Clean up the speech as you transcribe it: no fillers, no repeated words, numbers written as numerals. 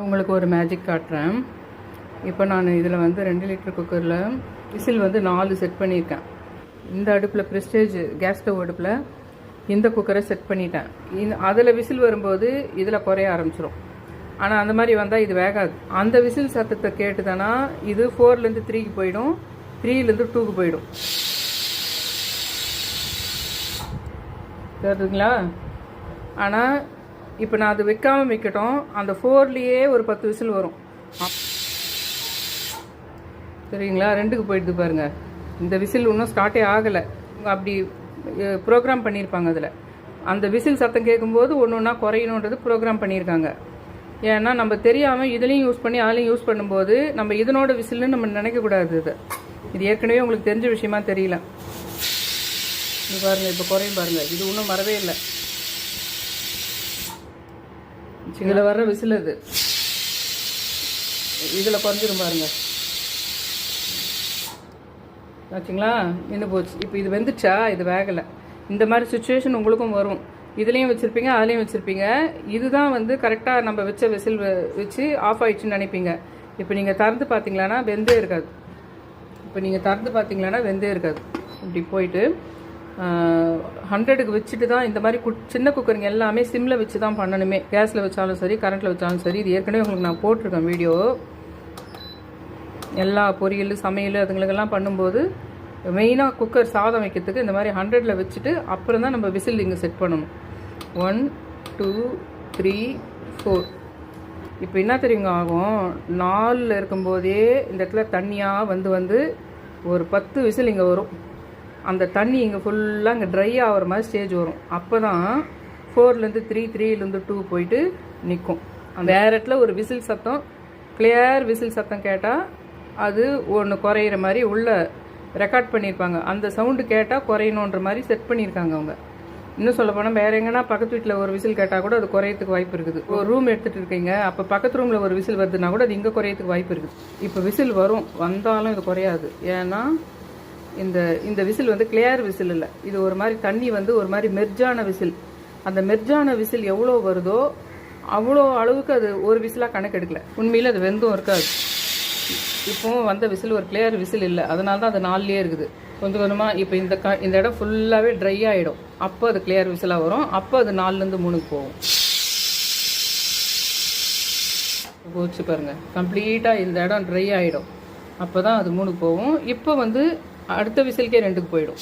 உங்களுக்கு ஒரு மேஜிக் காட்டுறேன். இப்போ நான் இதில் வந்து 2 லிட்டர் குக்கரில் விசில் வந்து 4 செட் பண்ணியிருக்கேன். இந்த அடுப்பில் ப்ரெஸ்டேஜ் கேஸ் ஸ்டவ் அடுப்பில் இந்த குக்கரை செட் பண்ணிட்டேன். அதில் விசில் வரும்போது இதில் குறைய ஆரம்பிச்சிடும். ஆனால் அந்த மாதிரி வந்தால் இது வேகாது. அந்த விசில் சத்தத்தை கேட்டு தானா இது 4லேருந்து 3க்கு போயிடும், 3லேருந்து 2க்கு போயிடும். தெரியுதுங்களா? ஆனால் இப்போ நான் அது வைக்காமல் வைக்கட்டும், அந்த 4லேயே ஒரு 10 விசில் வரும். சரிங்களா? 2க்கு போயிடுது பாருங்கள். இந்த விசில் இன்னும் ஸ்டார்ட்டே ஆகலை. அப்படி ப்ரோக்ராம் பண்ணியிருப்பாங்க. அதில் அந்த விசில் சத்தம் கேட்கும்போது ஒன்று ஒன்றா குறையணுன்றது ப்ரோக்ராம் பண்ணியிருக்காங்க. ஏன்னா நம்ம தெரியாமல் இதுலேயும் யூஸ் பண்ணி அதுலேயும் யூஸ் பண்ணும்போது நம்ம இதனோட விசில்னு நம்ம நினைக்கக்கூடாது. இது ஏற்கனவே உங்களுக்கு தெரிஞ்ச விஷயமா தெரியல. இது பாருங்கள், இப்போ குறையும் பாருங்கள். இது இன்னும் வரவே இல்லை. இதில் வர்ற விசில் அது இதில் குறைஞ்சிரும் பாருங்கள். ஆச்சுங்களா? இன்னும் போச்சு. இப்போ இது வெந்துச்சா? இது வேகலை. இந்த மாதிரி சுச்சுவேஷன் உங்களுக்கும் வரும். இதுலேயும் வச்சுருப்பீங்க, அதுலேயும் வச்சுருப்பீங்க. இதுதான் வந்து கரெக்டாக நம்ம வச்ச விசில் வச்சு ஆஃப் ஆயிடுச்சுன்னு நினைப்பீங்க. இப்போ நீங்கள் திறந்து பார்த்தீங்களான்னா வெந்தே இருக்காது. இப்படி போயிட்டு 100க்கு வச்சுட்டு தான் இந்த மாதிரி சின்ன குக்கருங்க எல்லாமே சிம்மில் வச்சு தான் பண்ணணுமே. கேஸில் வச்சாலும் சரி, கரண்ட்டில் வச்சாலும் சரி. இது ஏற்கனவே உங்களுக்கு நான் போட்டிருக்கேன் வீடியோ. எல்லா பொரியல் சமையல் அதுங்களுக்கெல்லாம் பண்ணும்போது மெயினாக குக்கர் சாதம் வைக்கிறதுக்கு இந்த மாதிரி 100ல் வச்சுட்டு அப்புறம் தான் நம்ம விசில் இங்கே செட் பண்ணணும். 1 2 3 4. இப்போ என்ன தெரியுங்க ஆகும், 4ல் இருக்கும்போதே இந்த இடத்துல தண்ணியாக வந்து ஒரு 10 விசில் இங்கே வரும். அந்த தண்ணி இங்கே ஃபுல்லாக இங்கே ட்ரை ஆகிற மாதிரி ஸ்டேஜ் வரும். அப்போ தான் 4லேருந்து 3, 3லேருந்து 2 போயிட்டு நிற்கும். அந்த வேறு இடத்துல ஒரு விசில் சத்தம், கிளியர் விசில் சத்தம் கேட்டால் அது ஒன்று குறையிற மாதிரி உள்ள ரெக்கார்ட் பண்ணியிருப்பாங்க. அந்த சவுண்டு கேட்டால் குறையணுன்ற மாதிரி செட் பண்ணியிருக்காங்க அவங்க. இன்னும் சொல்ல போனால் வேறு எங்கன்னா பக்கத்து வீட்டில் ஒரு விசில் கேட்டால் கூட அது குறையத்துக்கு வாய்ப்பு இருக்குது. ஒரு ரூம் எடுத்துகிட்டு இருக்கீங்க, அப்போ பக்கத்து ரூமில் ஒரு விசில் வருதுன்னா கூட அது இங்கே குறையத்துக்கு வாய்ப்பு இருக்குது. இப்போ விசில் வந்தாலும் இது குறையாது. ஏன்னா இந்த விசில் வந்து கிளியர் விசில் இல்லை. இது ஒரு மாதிரி தண்ணி வந்து ஒரு மாதிரி மெர்ஜான விசில். அந்த மெர்ஜான விசில் எவ்வளோ வருதோ அவ்வளோ அளவுக்கு அது ஒரு விசிலாக கணக்கு எடுக்கல. உண்மையில் அது வெந்தும் இருக்காது. இப்போவும் வந்த விசில் ஒரு கிளியர் விசில் இல்லை. அதனால தான் அது 4லேயே இருக்குது. கொஞ்சம் கொஞ்சமாக இப்போ இந்த இடம் ஃபுல்லாகவே ட்ரை ஆகிடும். அப்போ அது கிளியர் விசிலாக வரும். அப்போ அது 4லேருந்து 3க்கு போகும். போச்சு பாருங்கள், கம்ப்ளீட்டாக இந்த இடம் ட்ரை ஆகிடும். அப்போ தான் அது 3க்கு போகும். இப்போ வந்து அடுத்த விசிலுக்கே 2க்கு போயிடும்.